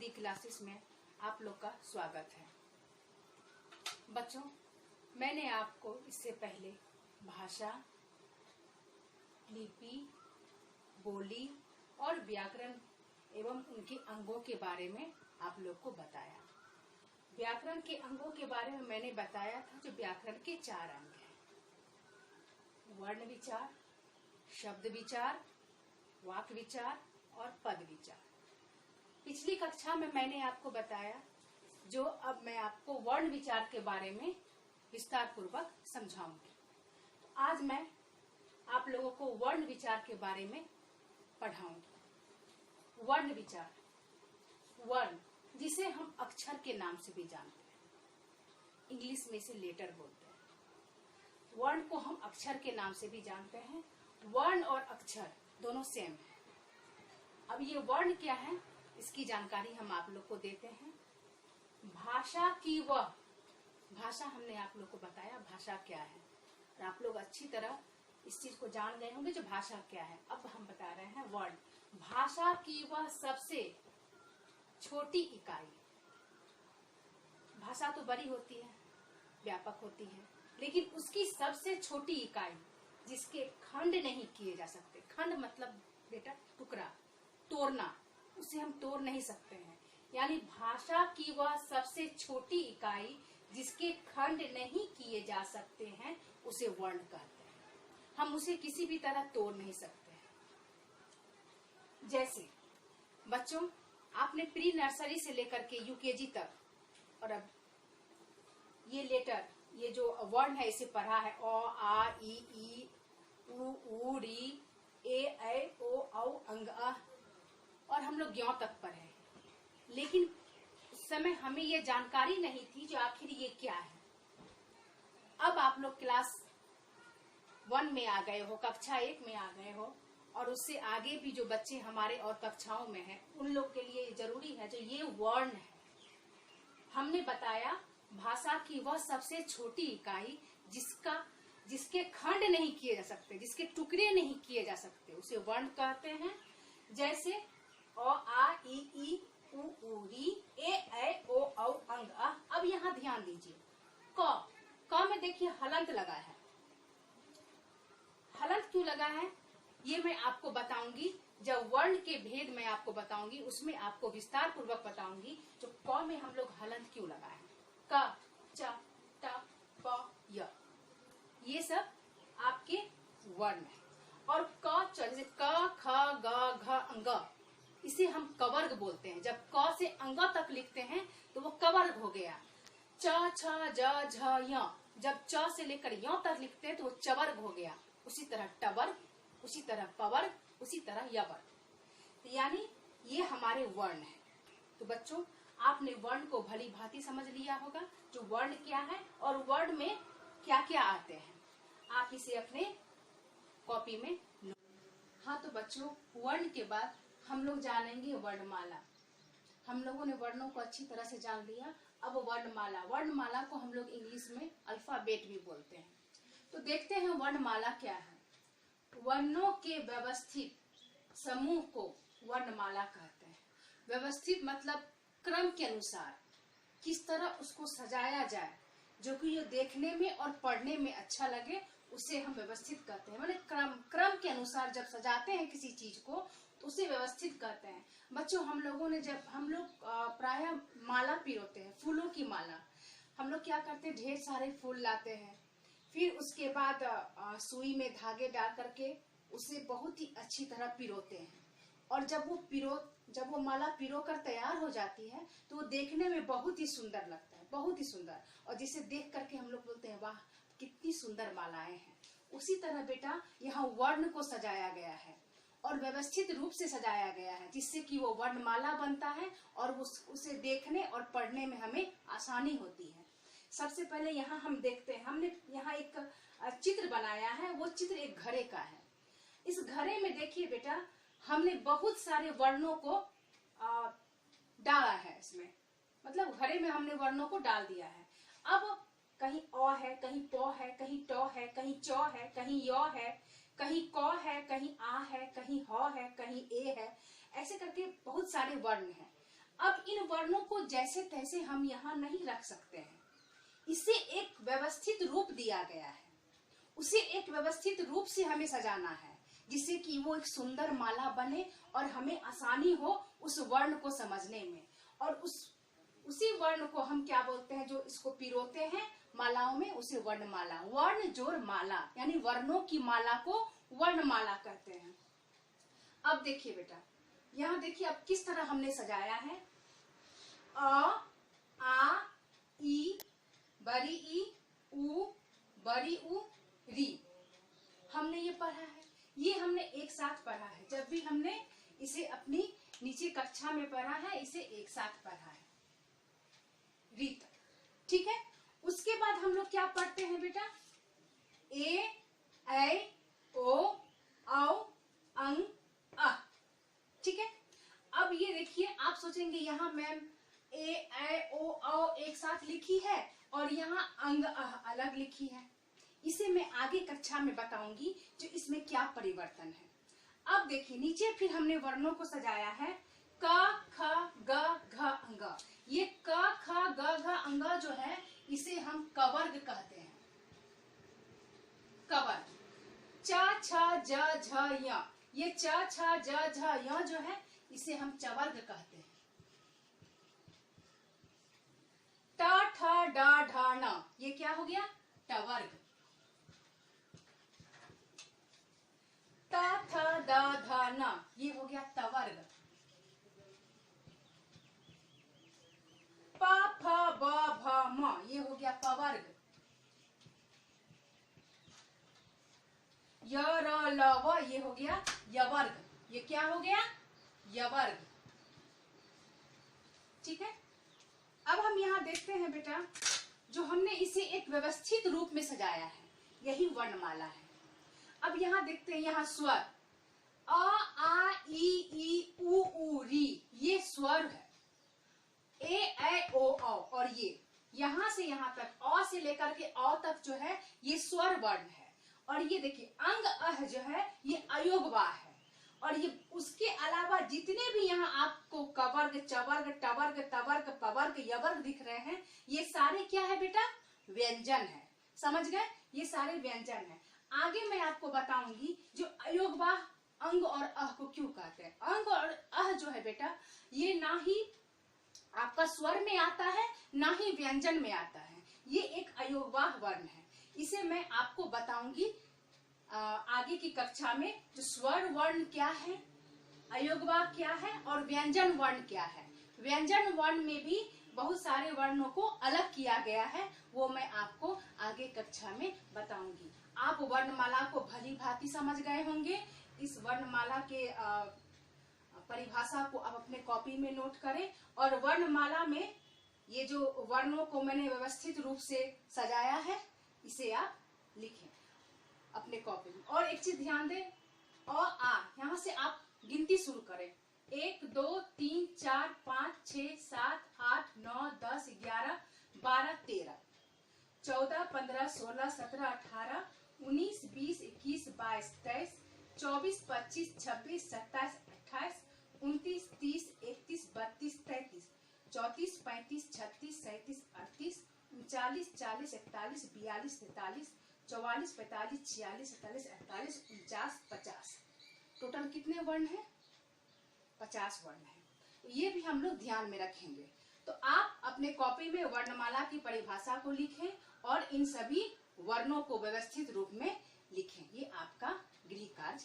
दीदी क्लासेस में आप लोग का स्वागत है। बच्चों, मैंने आपको इससे पहले भाषा, लिपि, बोली और व्याकरण एवं उनके अंगों के बारे में आप लोग को बताया। व्याकरण के अंगों के बारे में मैंने बताया था जो व्याकरण के 4 अंग हैं: वर्ण विचार, शब्द विचार, वाक्य विचार और पद विचार। पिछली कक्षा में मैंने आपको बताया जो अब मैं आपको वर्ण विचार के बारे में विस्तार पूर्वक समझाऊंगी। तो आज मैं आप लोगों को वर्ण विचार के बारे में पढ़ाऊंगी। वर्ण विचार, वर्ण जिसे हम अक्षर के नाम से भी जानते हैं, इंग्लिश में इसे लेटर बोलते हैं। वर्ण को हम अक्षर के नाम से भी जानते हैं। वर्ण और अक्षर दोनों सेम है। अब ये वर्ण क्या है इसकी जानकारी हम आप लोग को देते हैं। भाषा की वह, भाषा हमने आप लोग को बताया भाषा क्या है और आप लोग अच्छी तरह इस चीज को जान गए होंगे जो भाषा क्या है। अब हम बता रहे हैं वर्ण। भाषा की वह सबसे छोटी इकाई। भाषा तो बड़ी होती है, व्यापक होती है, लेकिन उसकी सबसे छोटी इकाई जिसके खंड नहीं किए जा सकते। खंड मतलब बेटा टुकड़ा, तोड़ना, उसे हम तोड़ नहीं सकते हैं। यानी भाषा की वह सबसे छोटी इकाई जिसके खंड नहीं किए जा सकते हैं उसे वर्ण कहते हैं। हम उसे किसी भी तरह तोड़ नहीं सकते हैं। जैसे बच्चों, आपने प्री नर्सरी से लेकर के यूकेजी तक और अब ये लेटर, ये जो वर्ण है इसे पढ़ा है। अ, आ, ई, उ, री, ए, ओ, औ, अंग, अ, और हम लोग ज्ञ तक पढ़े। लेकिन उस समय हमें ये जानकारी नहीं थी जो आखिर ये क्या है। अब आप लोग क्लास 1 में आ गए हो, कक्षा 1 में आ गए हो, और उससे आगे भी जो बच्चे हमारे और कक्षाओं में हैं उन लोग के लिए जरूरी है जो ये वर्ण है। हमने बताया भाषा की वह सबसे छोटी इकाई जिसके खंड नहीं किए जा सकते, जिसके टुकड़े नहीं किए जा सकते, उसे वर्ण कहते हैं। जैसे अ, आ, ई, उ, री, ए, ओ, औ, अंग, अ। अब यहाँ ध्यान दीजिए, क में देखिए हलंत लगा है। हलंत क्यों लगा है ये मैं आपको बताऊंगी। जब वर्ण के भेद मैं आपको बताऊंगी उसमें आपको विस्तार पूर्वक बताऊंगी जो क में हम लोग हलंत क्यों लगाए हैं। क, च, ट, प, य, ये सब आपके वर्ण है। और क, च, जैसे क, ख, ग, घ, अंग, इसे हम कवर्ग बोलते हैं। जब क से अंग तक लिखते हैं तो वो कवर्ग हो गया। च, छ, ज, झ, य, जब च से लेकर य तक लिखते हैं तो वो चवर्ग हो गया। उसी तरह टवर्ग, उसी तरह पवर्ग, उसी तरह यवर्ग। यानी ये हमारे वर्ण है। तो बच्चों, आपने वर्ण को भली भांति समझ लिया होगा जो वर्ण क्या है और वर्ण में क्या क्या आते हैं। आप इसे अपने कॉपी में नोट। हाँ तो बच्चों, वर्ण के बाद हम लोग जानेंगे वर्णमाला। हम लोगों ने वर्णों को अच्छी तरह से जान लिया। अब वर्णमाला, वर्णमाला को हम लोग इंग्लिश में अल्फाबेट भी बोलते हैं। तो देखते हैं वर्णमाला क्या है। वर्णों के व्यवस्थित समूह को वर्णमाला कहते हैं। व्यवस्थित मतलब क्रम के अनुसार किस तरह उसको सजाया जाए जो कि ये देखने में और पढ़ने में अच्छा लगे, उसे हम व्यवस्थित कहते हैं। मतलब क्रम के अनुसार जब सजाते हैं किसी चीज को तो उसे व्यवस्थित कहते हैं। बच्चों, हम लोग प्रायः माला पिरोते हैं, फूलों की माला। हम लोग क्या करते हैं, ढेर सारे फूल लाते हैं, फिर उसके बाद सुई में धागे डाल करके उसे बहुत ही अच्छी तरह पिरोते हैं। और जब वो माला पिरो कर तैयार हो जाती है तो वो देखने में बहुत ही सुंदर लगता है, बहुत ही सुंदर। और जिसे देख करके हम लोग बोलते हैं वाह कितनी सुंदर मालाएं हैं। उसी तरह बेटा यहाँ वर्ण को सजाया गया है और व्यवस्थित रूप से सजाया गया है जिससे कि वो वर्णमाला बनता है और उसे देखने और पढ़ने में हमें आसानी होती है। सबसे पहले यहाँ हम देखते हैं, हमने यहाँ एक चित्र बनाया है। वो चित्र एक घड़े का है। इस घड़े में देखिए बेटा, हमने बहुत सारे वर्णों को डाला है इसमें। मतलब घड़े में हमने वर्णों को डाल दिया है। अब कहीं अ है, कहीं प है, कहीं ट है, कहीं च है, कहीं य है, कहीं क है, कहीं आ है, कहीं ह है, कहीं ए है। ऐसे करके बहुत सारे वर्ण हैं। अब इन वर्णों को जैसे तैसे हम यहाँ नहीं रख सकते हैं, इसे एक व्यवस्थित रूप दिया गया है, उसे एक व्यवस्थित रूप से हमें सजाना है जिससे कि वो एक सुंदर माला बने और हमें आसानी हो उस वर्ण को समझने में। और उसी वर्ण को हम क्या बोलते हैं, जो इसको पिरोते हैं मालाओं में, उसे वर्णमाला, वर्ण जोड़ माला, यानी वर्णों की माला को वर्णमाला कहते हैं। अब देखिए बेटा, यहाँ देखिए अब किस तरह हमने सजाया है। अ, आ, ई, बड़ी ई, उ, बड़ी उ, री, हमने ये पढ़ा है, ये हमने एक साथ पढ़ा है। जब भी हमने इसे अपनी नीचे कक्षा में पढ़ा है, इसे एक साथ पढ़ा है री तक, ठीक है। उसके बाद हम लोग क्या पढ़ते हैं बेटा, ए, ऐ, ओ, औ, अंग, अ, ठीक है। अब ये देखिए, आप सोचेंगे यहाँ मैम ए, ऐ, ओ, औ एक साथ लिखी है और यहाँ अंग, अ अलग लिखी है। इसे मैं आगे कक्षा में बताऊंगी जो इसमें क्या परिवर्तन है। अब देखिए नीचे फिर हमने वर्णों को सजाया है, क, ख, ग, घ, अंग। ये क, ख, ग, घ, अंग जो है इसे हम कवर्ग कहते हैं, कवर्ग। च, छ, ज, झ, य, ये च, छ, ज, झ, य जो है इसे हम चवर्ग कहते हैं। ट, ठ, ड, ढ, न, ये क्या हो गया, टवर्ग। त, थ, द, ध, न, ये हो गया तवर्ग। प, फ, ब, भ, म, ये हो गया पवर्ग। य, र, ल, व, ये हो गया यवर्ग। ये क्या हो गया, यवर्ग, ठीक है। अब हम यहाँ देखते हैं बेटा, जो हमने इसे एक व्यवस्थित रूप में सजाया है, यही वर्णमाला है। अब यहाँ देखते हैं, यहाँ स्वर अ, आ, ई, उ, री, ये स्वर है। ए, ऐ, ओ, औ, और ये यहाँ से यहाँ तक, अ से लेकर के औ तक जो है ये स्वर वर्ण है। और ये देखिए अंग, अह जो है ये अयोगवाह है। और ये उसके अलावा जितने भी यहाँ आपको कवर्ग, चवर्ग, टवर्ग, तवर्ग, पवर्ग, यवर्ग दिख रहे हैं, ये सारे क्या है बेटा, व्यंजन है। समझ गए, ये सारे व्यंजन है। आगे मैं आपको बताऊंगी जो अयोगवाह अंग और अह को क्यों कहते हैं। अंग और अह जो है बेटा, ये ना ही आपका स्वर में आता है ना ही व्यंजन में आता है, ये एक अयोगवाह वर्ण है। इसे मैं आपको बताऊंगी आगे की कक्षा में, जो स्वर वर्ण क्या है, अयोगवाह क्या है और व्यंजन वर्ण क्या है। व्यंजन वर्ण में भी बहुत सारे वर्णों को अलग किया गया है, वो मैं आपको आगे कक्षा में बताऊंगी। आप वर्णमाला को भली भांति समझ गए होंगे। इस वर्णमाला के परिभाषा को आप अपने कॉपी में नोट करें और वर्णमाला में ये जो वर्णों को मैंने व्यवस्थित रूप से सजाया है, इसे आप लिखें अपने कॉपी में। और एक चीज ध्यान दें, अ, आ, यहाँ से आप गिनती शुरू करें, 1 2 3 4 5 6 7 8 9 10 11 12 13 14 15 16 17 18 19 20 21 22 23 24 25 26 27 28 29 30 31 32 33 34 35 36 37 38 39 40 41 42 43 44 45 46 47 48 49 50। टोटल कितने वर्ण हैं, 50 वर्ण है। ये भी हम लोग ध्यान में रखेंगे। तो आप अपने कॉपी में वर्णमाला की परिभाषा को लिखें और इन सभी वर्णों को व्यवस्थित रूप में लिखें। ये आपका गृह कार्य